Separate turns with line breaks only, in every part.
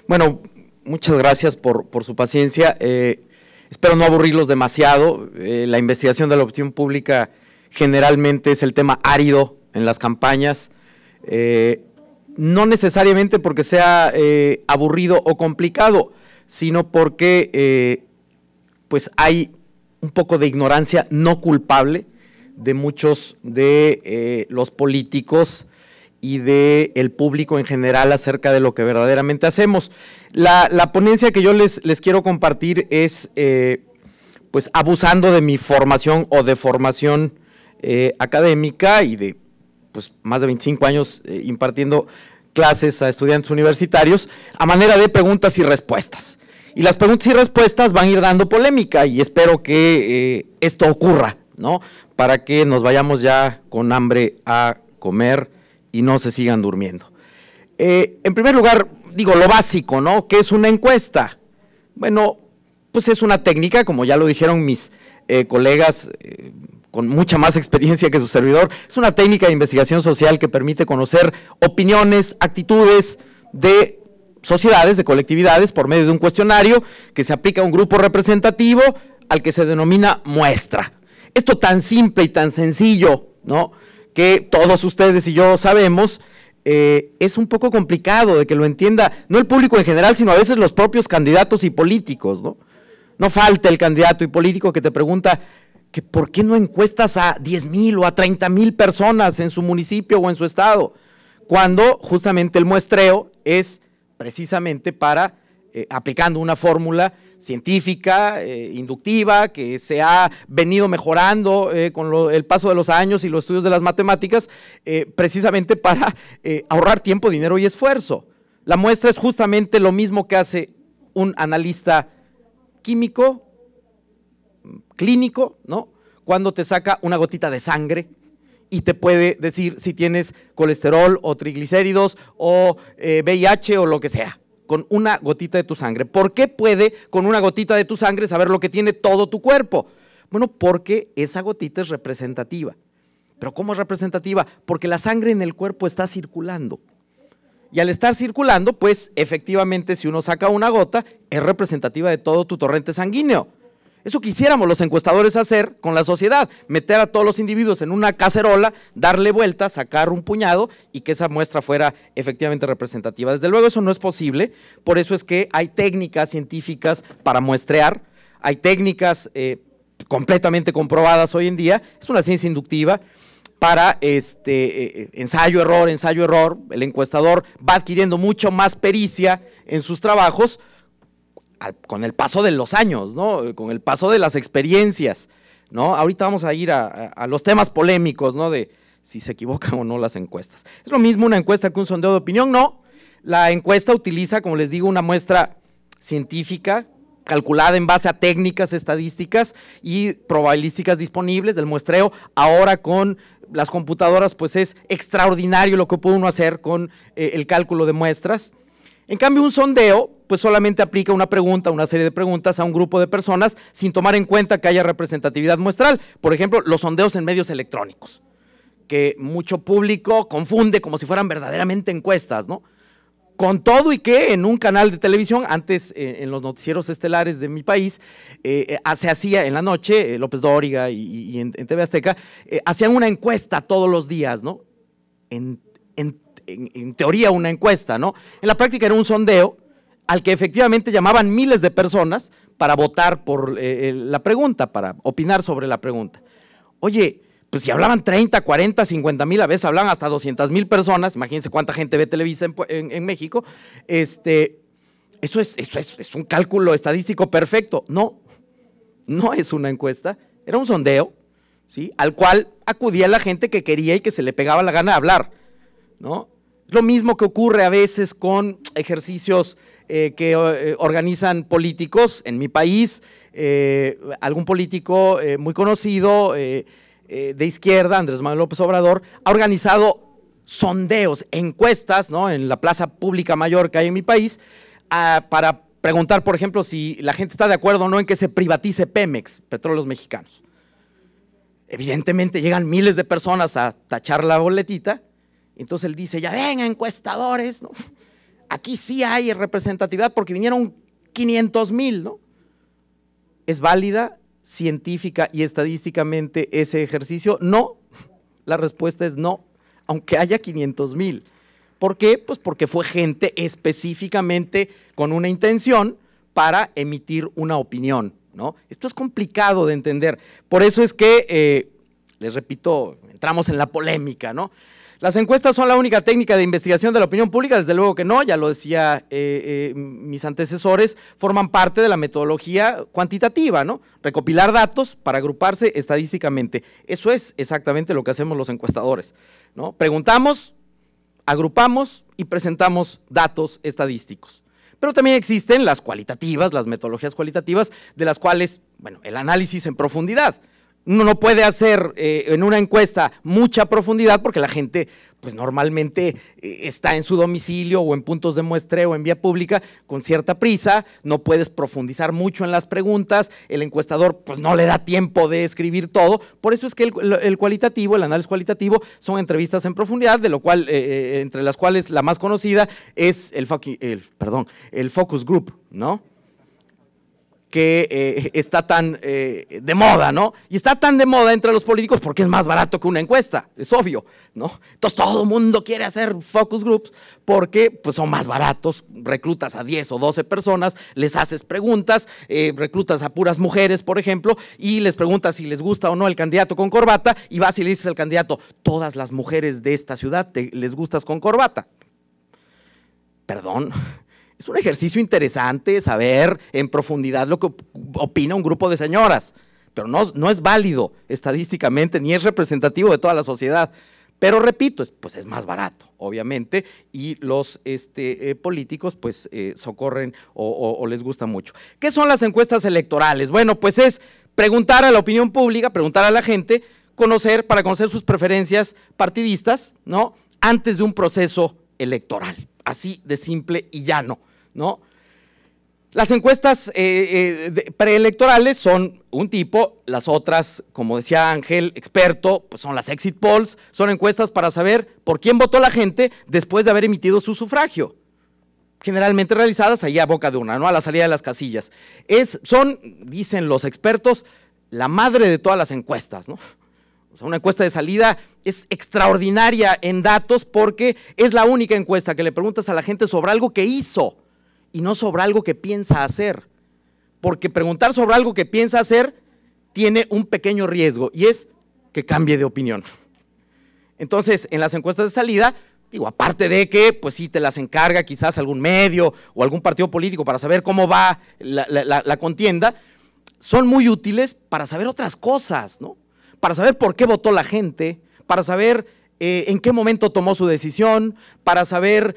Bueno, muchas gracias por su paciencia. Espero no aburrirlos demasiado. La investigación de la opinión pública generalmente es el tema árido en las campañas. No necesariamente porque sea aburrido o complicado, sino porque pues hay un poco de ignorancia no culpable de muchos de los políticos y del público en general acerca de lo que verdaderamente hacemos. La ponencia que yo les quiero compartir es, pues, abusando de mi formación o de formación académica y de pues, más de 25 años impartiendo clases a estudiantes universitarios, a manera de preguntas y respuestas. Y las preguntas y respuestas van a ir dando polémica y espero que esto ocurra, ¿no? Para que nos vayamos ya con hambre a comer y no se sigan durmiendo. En primer lugar, digo, lo básico, ¿no? ¿Qué es una encuesta? Bueno, pues es una técnica, como ya lo dijeron mis colegas con mucha más experiencia que su servidor, es una técnica de investigación social que permite conocer opiniones, actitudes de sociedades, de colectividades, por medio de un cuestionario que se aplica a un grupo representativo al que se denomina muestra. Esto tan simple y tan sencillo, ¿no?, que todos ustedes y yo sabemos, es un poco complicado de que lo entienda, no el público en general, sino a veces los propios candidatos y políticos, ¿no? No falta el candidato y político que te pregunta que por qué no encuestas a 10,000 o a 30,000 personas en su municipio o en su estado, cuando justamente el muestreo es precisamente para, aplicando una fórmula científica, inductiva, que se ha venido mejorando con el paso de los años y los estudios de las matemáticas, precisamente para ahorrar tiempo, dinero y esfuerzo. La muestra es justamente lo mismo que hace un analista químico, clínico, ¿no?, cuando te saca una gotita de sangre y te puede decir si tienes colesterol o triglicéridos o VIH o lo que sea, con una gotita de tu sangre. ¿Por qué puede con una gotita de tu sangre saber lo que tiene todo tu cuerpo? Bueno, porque esa gotita es representativa. ¿Pero cómo es representativa? Porque la sangre en el cuerpo está circulando. Y al estar circulando, pues efectivamente si uno saca una gota, es representativa de todo tu torrente sanguíneo. Eso quisiéramos los encuestadores hacer con la sociedad, meter a todos los individuos en una cacerola, darle vuelta, sacar un puñado y que esa muestra fuera efectivamente representativa. Desde luego eso no es posible, por eso es que hay técnicas científicas para muestrear, hay técnicas completamente comprobadas hoy en día, es una ciencia inductiva para ensayo-error, el encuestador va adquiriendo mucho más pericia en sus trabajos, con el paso de los años, ¿no?, con el paso de las experiencias, ¿no? Ahorita vamos a ir a los temas polémicos, ¿no?, de si se equivocan o no las encuestas. ¿Es lo mismo una encuesta que un sondeo de opinión? No, la encuesta utiliza, como les digo, una muestra científica calculada en base a técnicas estadísticas y probabilísticas disponibles del muestreo. Ahora con las computadoras, pues es extraordinario lo que puede uno hacer con el cálculo de muestras. En cambio, un sondeo, pues solamente aplica una pregunta, una serie de preguntas a un grupo de personas sin tomar en cuenta que haya representatividad muestral. Por ejemplo, los sondeos en medios electrónicos, que mucho público confunde como si fueran verdaderamente encuestas, ¿no? Con todo y que en un canal de televisión, antes en los noticieros estelares de mi país, se hacía en la noche, López Dóriga y en TV Azteca, hacían una encuesta todos los días, ¿no? En teoría una encuesta, ¿no? En la práctica era un sondeo al que efectivamente llamaban miles de personas para votar por la pregunta, para opinar sobre la pregunta. Oye, pues si hablaban 30, 40, 50,000, a veces hablaban hasta 200,000 personas, imagínense cuánta gente ve Televisa en México, eso es un cálculo estadístico perfecto. No, no es una encuesta, era un sondeo, ¿sí?, al cual acudía la gente que quería y que se le pegaba la gana de hablar, ¿no? Es lo mismo que ocurre a veces con ejercicios que organizan políticos. En mi país, algún político muy conocido de izquierda, Andrés Manuel López Obrador, ha organizado sondeos, encuestas, ¿no?, en la plaza pública mayor que hay en mi país, para preguntar, por ejemplo, si la gente está de acuerdo o no en que se privatice Pemex, Petróleos Mexicanos. Evidentemente llegan miles de personas a tachar la boletita. Entonces él dice, ya ven, encuestadores, ¿no?, aquí sí hay representatividad porque vinieron 500,000, ¿no? ¿Es válida científica y estadísticamente ese ejercicio? No, la respuesta es no, aunque haya 500,000. ¿Por qué? Pues porque fue gente específicamente con una intención para emitir una opinión, ¿no? Esto es complicado de entender, por eso es que, les repito, entramos en la polémica, ¿no? ¿Las encuestas son la única técnica de investigación de la opinión pública? Desde luego que no, ya lo decía mis antecesores, forman parte de la metodología cuantitativa, ¿no? Recopilar datos para agruparse estadísticamente. Eso es exactamente lo que hacemos los encuestadores, ¿no? Preguntamos, agrupamos y presentamos datos estadísticos. Pero también existen las cualitativas, las metodologías cualitativas, de las cuales, bueno, el análisis en profundidad. Uno no puede hacer en una encuesta mucha profundidad porque la gente pues normalmente está en su domicilio o en puntos de muestreo en vía pública con cierta prisa, no puedes profundizar mucho en las preguntas, el encuestador pues no le da tiempo de escribir todo, por eso es que el cualitativo, el análisis cualitativo son entrevistas en profundidad, de lo cual, entre las cuales la más conocida es el focus group, ¿no? Que está tan de moda, ¿no? Y está tan de moda entre los políticos porque es más barato que una encuesta, es obvio, ¿no? Entonces todo el mundo quiere hacer focus groups porque pues, son más baratos, reclutas a 10 o 12 personas, les haces preguntas, reclutas a puras mujeres, por ejemplo, y les preguntas si les gusta o no el candidato con corbata, y vas y le dices al candidato, todas las mujeres de esta ciudad les gustas con corbata. Perdón. Es un ejercicio interesante saber en profundidad lo que opina un grupo de señoras, pero no es válido estadísticamente, ni es representativo de toda la sociedad. Pero repito, pues es más barato, obviamente, y los políticos pues socorren o les gusta mucho. ¿Qué son las encuestas electorales? Bueno, pues es preguntar a la opinión pública, preguntar a la gente, para conocer sus preferencias partidistas, ¿no? Antes de un proceso electoral, así de simple y llano, ¿no? Las encuestas preelectorales son un tipo, las otras, como decía Ángel, experto, pues son las exit polls, son encuestas para saber por quién votó la gente después de haber emitido su sufragio, generalmente realizadas ahí a boca de urna, ¿no? A la salida de las casillas. Son, dicen los expertos, la madre de todas las encuestas, ¿no? O sea, una encuesta de salida es extraordinaria en datos porque es la única encuesta que le preguntas a la gente sobre algo que hizo y no sobre algo que piensa hacer, porque preguntar sobre algo que piensa hacer tiene un pequeño riesgo y es que cambie de opinión. Entonces, en las encuestas de salida, digo, aparte de que, pues sí, te las encarga quizás algún medio o algún partido político para saber cómo va la contienda, son muy útiles para saber otras cosas, ¿no? Para saber por qué votó la gente, para saber en qué momento tomó su decisión, para saber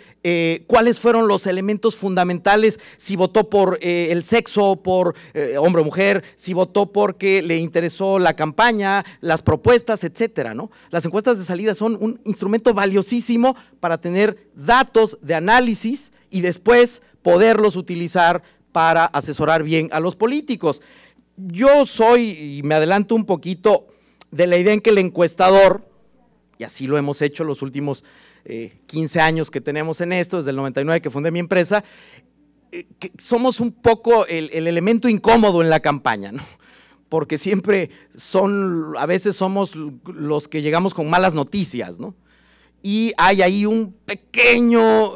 cuáles fueron los elementos fundamentales, si votó por el sexo, por hombre o mujer, si votó porque le interesó la campaña, las propuestas, etcétera, ¿no? Las encuestas de salida son un instrumento valiosísimo para tener datos de análisis y después poderlos utilizar para asesorar bien a los políticos. Yo soy, y me adelanto un poquito, de la idea en que el encuestador, y así lo hemos hecho los últimos 15 años que tenemos en esto, desde el 99 que fundé mi empresa, que somos un poco el elemento incómodo en la campaña, ¿no? Porque siempre a veces somos los que llegamos con malas noticias, ¿no? Y hay ahí un pequeño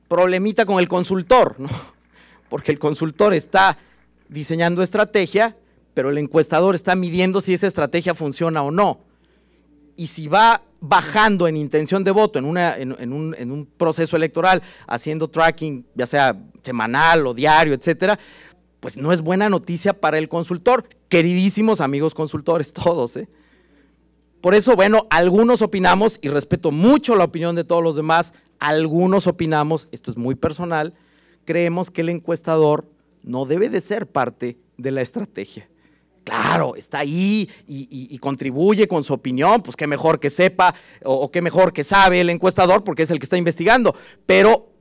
problemita con el consultor, ¿no? Porque el consultor está diseñando estrategia, pero el encuestador está midiendo si esa estrategia funciona o no. Y si va bajando en intención de voto en un proceso electoral, haciendo tracking, ya sea semanal o diario, etcétera, pues no es buena noticia para el consultor. Queridísimos amigos consultores, todos, ¿eh? Por eso, bueno, algunos opinamos, y respeto mucho la opinión de todos los demás, algunos opinamos, esto es muy personal, creemos que el encuestador no debe de ser parte de la estrategia. Claro, está ahí y contribuye con su opinión, pues qué mejor que sepa o qué mejor que sabe el encuestador porque es el que está investigando, pero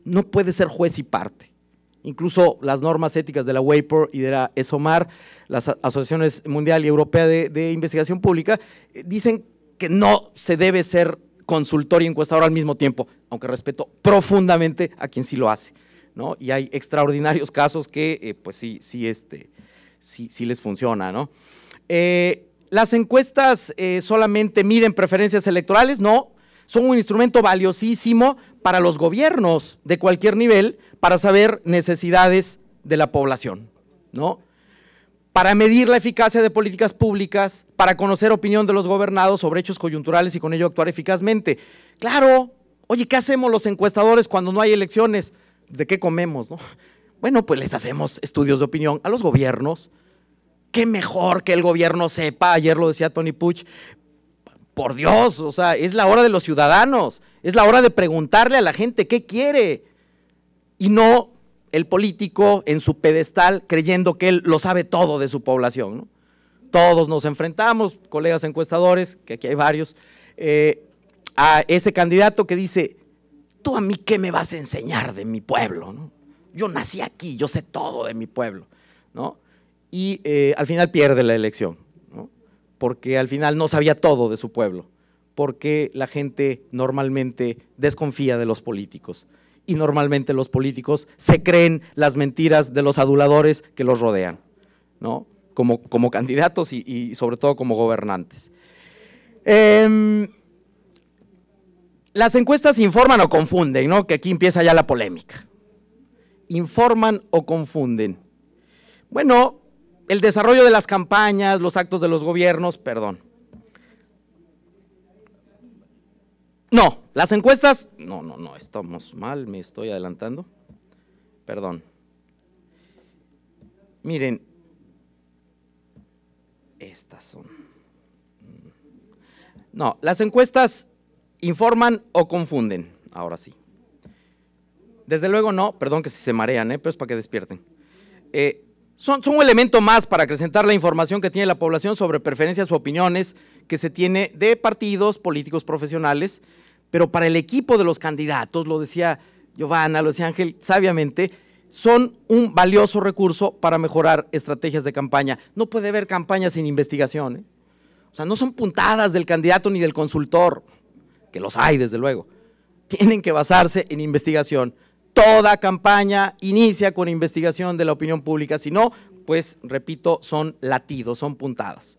no puede ser juez y parte. Incluso las normas éticas de la WAPOR y de la ESOMAR, las asociaciones mundial y europea de investigación pública, dicen que no se debe ser consultor y encuestador al mismo tiempo, aunque respeto profundamente a quien sí lo hace, ¿no? Y hay extraordinarios casos que, pues sí les funciona, ¿no? Las encuestas solamente miden preferencias electorales, no, son un instrumento valiosísimo para los gobiernos de cualquier nivel para saber necesidades de la población, ¿no? Para medir la eficacia de políticas públicas, para conocer opinión de los gobernados sobre hechos coyunturales y con ello actuar eficazmente. Claro, oye, ¿qué hacemos los encuestadores cuando no hay elecciones? ¿De qué comemos, no? Bueno, pues les hacemos estudios de opinión a los gobiernos. Qué mejor que el gobierno sepa, ayer lo decía Tony Puig, por Dios, o sea, es la hora de los ciudadanos, es la hora de preguntarle a la gente qué quiere, y no el político en su pedestal creyendo que él lo sabe todo de su población, ¿no? Todos nos enfrentamos, colegas encuestadores, que aquí hay varios, a ese candidato que dice, ¿tú a mí qué me vas a enseñar de mi pueblo, ¿no? Yo nací aquí, yo sé todo de mi pueblo, ¿no? Y al final pierde la elección, ¿no? Porque al final no sabía todo de su pueblo, porque la gente normalmente desconfía de los políticos y normalmente los políticos se creen las mentiras de los aduladores que los rodean, ¿no? Como candidatos y sobre todo como gobernantes. Las encuestas informan o confunden, ¿no? Que aquí empieza ya la polémica. ¿Informan o confunden? Bueno, el desarrollo de las campañas, los actos de los gobiernos, perdón. No, las encuestas, no, estamos mal, me estoy adelantando, perdón. Miren, estas son. No, las encuestas informan o confunden, ahora sí. Desde luego no, perdón que si se marean, pero es para que despierten. Son un elemento más para acrecentar la información que tiene la población sobre preferencias o opiniones que se tiene de partidos políticos profesionales, pero para el equipo de los candidatos, lo decía Giovanna, lo decía Ángel, sabiamente, son un valioso recurso para mejorar estrategias de campaña. No puede haber campaña sin investigación, ¿eh? O sea, no son puntadas del candidato ni del consultor, que los hay desde luego. Tienen que basarse en investigación. Toda campaña inicia con investigación de la opinión pública, si no, pues, repito, son latidos, son puntadas.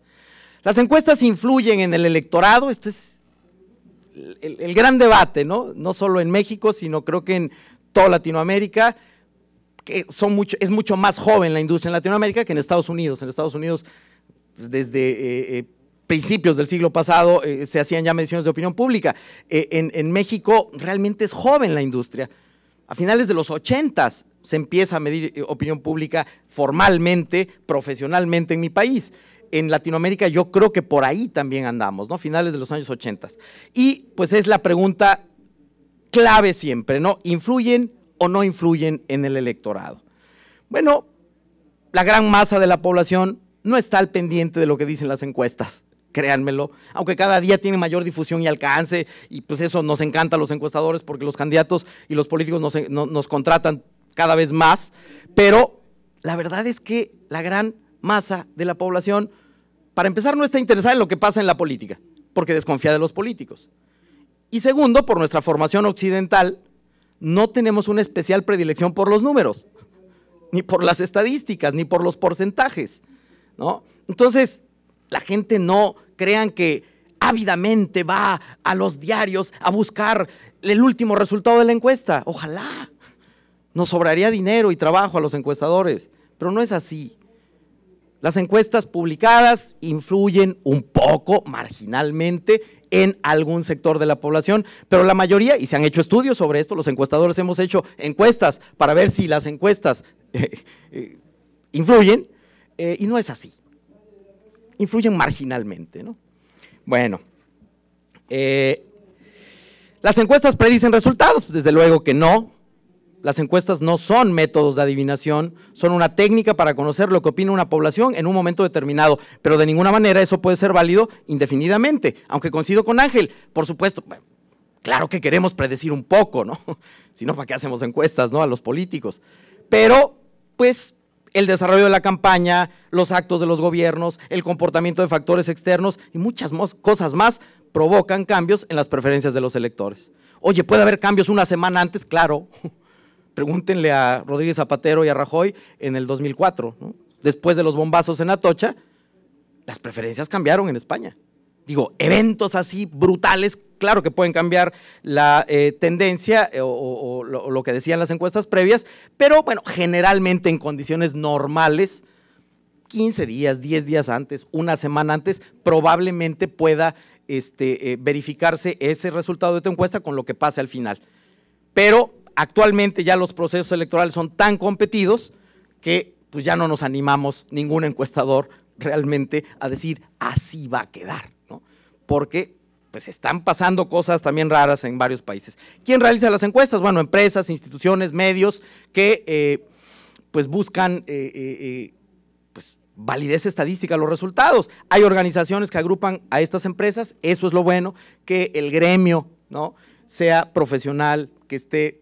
Las encuestas influyen en el electorado, esto es el gran debate, ¿no? No solo en México, sino creo que en toda Latinoamérica, que es mucho más joven la industria en Latinoamérica que en Estados Unidos. En Estados Unidos, pues, desde principios del siglo pasado se hacían ya mediciones de opinión pública. En México realmente es joven la industria. A finales de los 80s se empieza a medir opinión pública formalmente, profesionalmente en mi país. En Latinoamérica yo creo que por ahí también andamos, ¿no? Finales de los años 80. Y pues es la pregunta clave siempre, ¿no? ¿Influyen o no influyen en el electorado? Bueno, la gran masa de la población no está al pendiente de lo que dicen las encuestas, créanmelo, aunque cada día tiene mayor difusión y alcance, y pues eso nos encanta a los encuestadores porque los candidatos y los políticos nos contratan cada vez más, pero la verdad es que la gran masa de la población, para empezar, no está interesada en lo que pasa en la política, porque desconfía de los políticos. Y segundo, por nuestra formación occidental, no tenemos una especial predilección por los números, ni por las estadísticas, ni por los porcentajes, ¿no? Entonces, la gente no crean que ávidamente va a los diarios a buscar el último resultado de la encuesta. Ojalá, nos sobraría dinero y trabajo a los encuestadores, pero no es así. Las encuestas publicadas influyen un poco, marginalmente, en algún sector de la población, pero la mayoría, y se han hecho estudios sobre esto, los encuestadores hemos hecho encuestas para ver si las encuestas influyen, y no es así. Influyen marginalmente, ¿no? Bueno, ¿las encuestas predicen resultados? Desde luego que no. Las encuestas no son métodos de adivinación, son una técnica para conocer lo que opina una población en un momento determinado, pero de ninguna manera eso puede ser válido indefinidamente, aunque coincido con Ángel, por supuesto, claro que queremos predecir un poco, ¿no? Si no, ¿para qué hacemos encuestas, no? A los políticos. Pero, pues, el desarrollo de la campaña, los actos de los gobiernos, el comportamiento de factores externos y muchas cosas más provocan cambios en las preferencias de los electores. Oye, ¿puede haber cambios una semana antes? Claro. Pregúntenle a Rodríguez Zapatero y a Rajoy en el 2004, ¿no? Después de los bombazos en Atocha, las preferencias cambiaron en España. Digo, eventos así brutales, claro que pueden cambiar la tendencia o lo que decían las encuestas previas, pero bueno, generalmente en condiciones normales, 15 días, 10 días antes, una semana antes, probablemente pueda verificarse ese resultado de tu encuesta con lo que pase al final. Pero actualmente ya los procesos electorales son tan competidos que pues ya no nos animamos ningún encuestador realmente a decir así va a quedar, ¿no? Porque pues están pasando cosas también raras en varios países. ¿Quién realiza las encuestas? Bueno, empresas, instituciones, medios que pues buscan pues validez estadística a los resultados. Hay organizaciones que agrupan a estas empresas, eso es lo bueno, que el gremio, ¿no?, sea profesional, que esté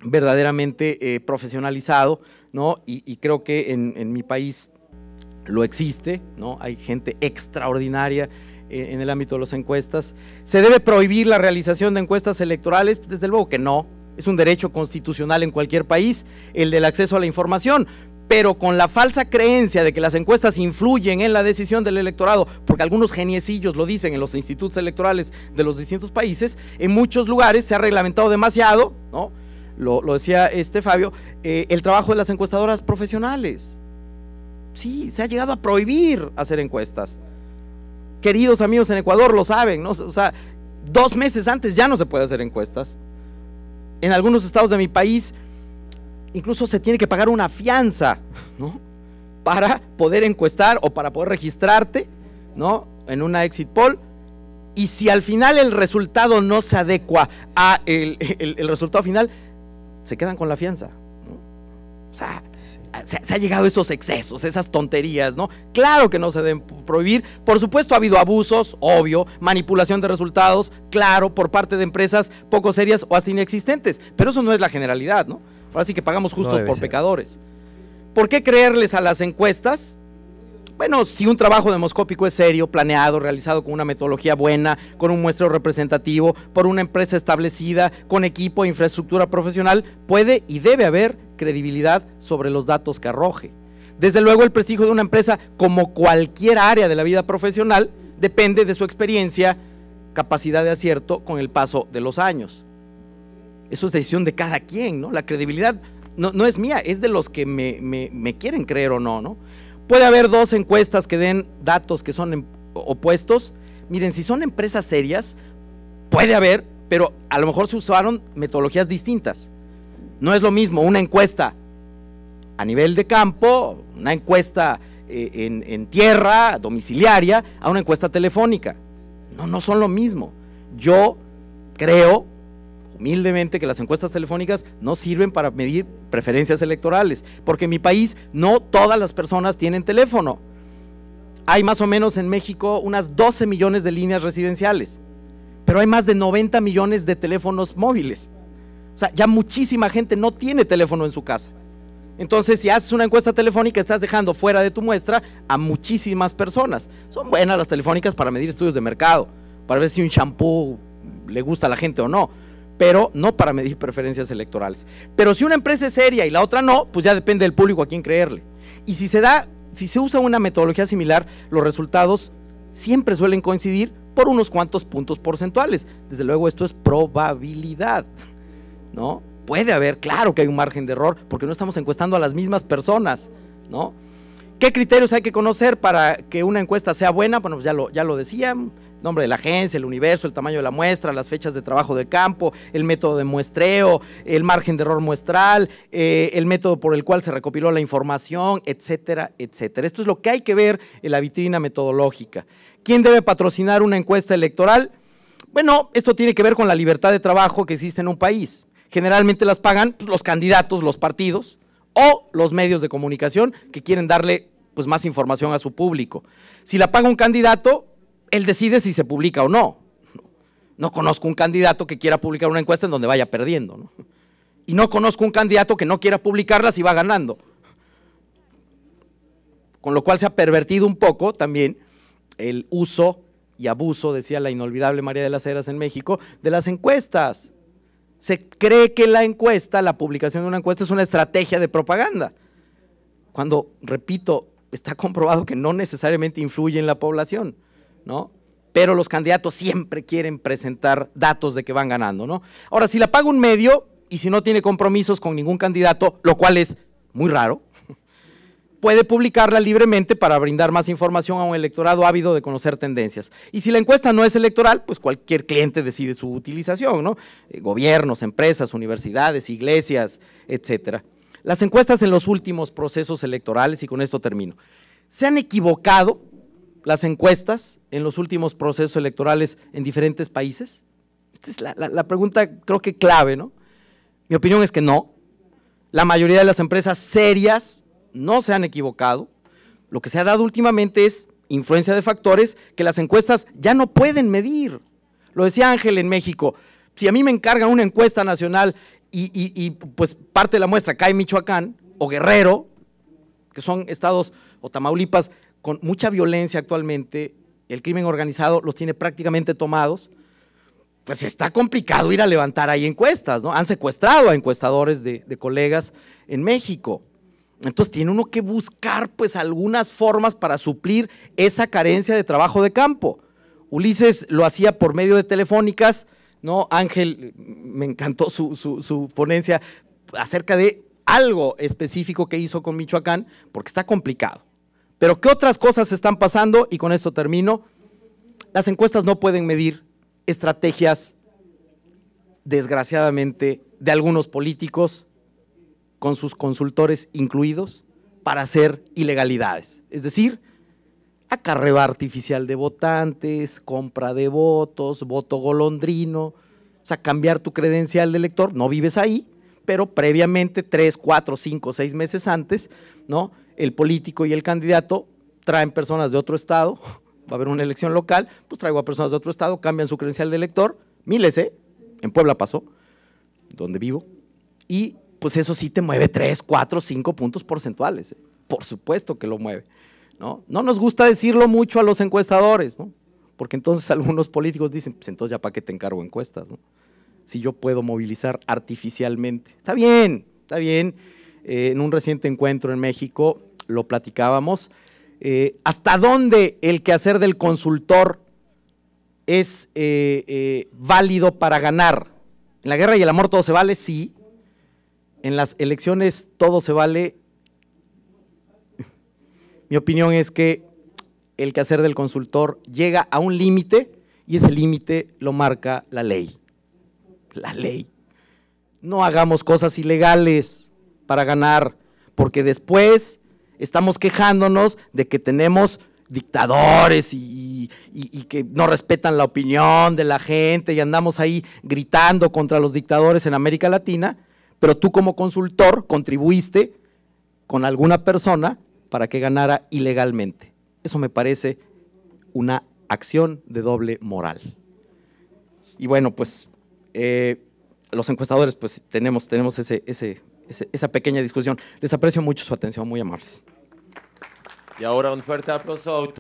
verdaderamente profesionalizado, ¿no? Y creo que en mi país lo existe, ¿no? Hay gente extraordinaria en el ámbito de las encuestas. ¿Se debe prohibir la realización de encuestas electorales? Pues desde luego que no, es un derecho constitucional en cualquier país, el del acceso a la información, pero con la falsa creencia de que las encuestas influyen en la decisión del electorado, porque algunos geniecillos lo dicen en los institutos electorales de los distintos países, en muchos lugares se ha reglamentado demasiado, ¿no? Lo decía Fabio, el trabajo de las encuestadoras profesionales. Sí, se ha llegado a prohibir hacer encuestas. Queridos amigos en Ecuador lo saben, ¿no? O sea, 2 meses antes ya no se puede hacer encuestas. En algunos estados de mi país incluso se tiene que pagar una fianza, ¿no?, para poder encuestar o para poder registrarte, ¿no?, en una exit poll. Y si al final el resultado no se adecua a el resultado final, se quedan con la fianza, ¿no? O sea, se ha llegado a esos excesos, esas tonterías, ¿no? Claro que no se deben prohibir. Por supuesto ha habido abusos, obvio, manipulación de resultados, claro, por parte de empresas poco serias o hasta inexistentes, pero eso no es la generalidad, ¿no? Ahora sí que pagamos justos por pecadores. ¿Por qué creerles a las encuestas? Bueno, si un trabajo demoscópico es serio, planeado, realizado con una metodología buena, con un muestreo representativo, por una empresa establecida, con equipo e infraestructura profesional, puede y debe haber credibilidad sobre los datos que arroje. Desde luego, el prestigio de una empresa, como cualquier área de la vida profesional, depende de su experiencia, capacidad de acierto con el paso de los años. Eso es decisión de cada quien, ¿no? La credibilidad no es mía, es de los que me quieren creer o no, ¿no? Puede haber 2 encuestas que den datos que son opuestos. Miren, si son empresas serias, puede haber, pero a lo mejor se usaron metodologías distintas. No es lo mismo una encuesta a nivel de campo, una encuesta en tierra, domiciliaria, a una encuesta telefónica. No son lo mismo. Yo creo humildemente que las encuestas telefónicas no sirven para medir preferencias electorales, porque en mi país no todas las personas tienen teléfono. Hay más o menos en México unas 12 millones de líneas residenciales, pero hay más de 90 millones de teléfonos móviles. O sea, ya muchísima gente no tiene teléfono en su casa. Entonces, si haces una encuesta telefónica, estás dejando fuera de tu muestra a muchísimas personas. Son buenas las telefónicas para medir estudios de mercado, para ver si un shampoo le gusta a la gente o no, pero no para medir preferencias electorales. Pero si una empresa es seria y la otra no, pues ya depende del público a quién creerle. Y si se usa una metodología similar, los resultados siempre suelen coincidir por unos cuantos puntos porcentuales. Desde luego esto es probabilidad, ¿no? Puede haber, claro que hay un margen de error, porque no estamos encuestando a las mismas personas, ¿no? ¿Qué criterios hay que conocer para que una encuesta sea buena? Bueno, pues ya lo decía, nombre de la agencia, el universo, el tamaño de la muestra, las fechas de trabajo de campo, el método de muestreo, el margen de error muestral, el método por el cual se recopiló la información, etcétera, etcétera. Esto es lo que hay que ver en la vitrina metodológica. ¿Quién debe patrocinar una encuesta electoral? Bueno, esto tiene que ver con la libertad de trabajo que existe en un país. Generalmente las pagan pues, los candidatos, los partidos o los medios de comunicación que quieren darle pues, más información a su público. Si la paga un candidato, él decide si se publica o no. No conozco un candidato que quiera publicar una encuesta en donde vaya perdiendo, ¿no? Y no conozco un candidato que no quiera publicarla si va ganando. Con lo cual se ha pervertido un poco también el uso y abuso, decía la inolvidable María de las Heras en México, de las encuestas. Se cree que la encuesta, la publicación de una encuesta es una estrategia de propaganda, cuando, repito, está comprobado que no necesariamente influye en la población, ¿no? Pero los candidatos siempre quieren presentar datos de que van ganando, ¿no? Ahora, si la paga un medio y si no tiene compromisos con ningún candidato, lo cual es muy raro, puede publicarla libremente para brindar más información a un electorado ávido de conocer tendencias. Y si la encuesta no es electoral, pues cualquier cliente decide su utilización, ¿no? Gobiernos, empresas, universidades, iglesias, etcétera. Las encuestas en los últimos procesos electorales, y con esto termino, ¿se han equivocado las encuestas en los últimos procesos electorales en diferentes países? Esta es la pregunta, creo que clave, ¿no? Mi opinión es que no. La mayoría de las empresas serias no se han equivocado. Lo que se ha dado últimamente es influencia de factores que las encuestas ya no pueden medir. Lo decía Ángel en México, si a mí me encargan una encuesta nacional y pues parte de la muestra cae Michoacán o Guerrero, que son estados, o Tamaulipas, con mucha violencia actualmente, el crimen organizado los tiene prácticamente tomados, pues está complicado ir a levantar ahí encuestas, ¿no? Han secuestrado a encuestadores de colegas en México. Entonces tiene uno que buscar pues algunas formas para suplir esa carencia de trabajo de campo. Ulises lo hacía por medio de telefónicas, ¿no? Ángel, me encantó su ponencia acerca de algo específico que hizo con Michoacán, porque está complicado. Pero ¿qué otras cosas están pasando? Y con esto termino. Las encuestas no pueden medir estrategias, desgraciadamente, de algunos políticos, con sus consultores incluidos, para hacer ilegalidades. Es decir, acarreo artificial de votantes, compra de votos, voto golondrino, o sea, cambiar tu credencial de elector, no vives ahí, pero previamente, 3, 4, 5, 6 meses antes, ¿no? El político y el candidato traen personas de otro estado, va a haber una elección local, pues traigo a personas de otro estado, cambian su credencial de elector, miles, en Puebla pasó, donde vivo, y pues eso sí te mueve 3, 4, 5 puntos porcentuales, por supuesto que lo mueve, ¿no? No nos gusta decirlo mucho a los encuestadores, ¿no? Porque entonces algunos políticos dicen, pues entonces ya para qué te encargo encuestas, ¿no? Si yo puedo movilizar artificialmente. Está bien, en un reciente encuentro en México lo platicábamos, ¿hasta dónde el quehacer del consultor es válido para ganar? En la guerra y el amor todo se vale, sí. En las elecciones todo se vale. Mi opinión es que el quehacer del consultor llega a un límite y ese límite lo marca la ley. La ley. No hagamos cosas ilegales para ganar, porque después estamos quejándonos de que tenemos dictadores y que no respetan la opinión de la gente y andamos ahí gritando contra los dictadores en América Latina, pero tú como consultor contribuiste con alguna persona para que ganara ilegalmente. Eso me parece una acción de doble moral. Y bueno, pues los encuestadores pues tenemos esa pequeña discusión. Les aprecio mucho su atención, muy amables.
Y ahora un fuerte aplauso.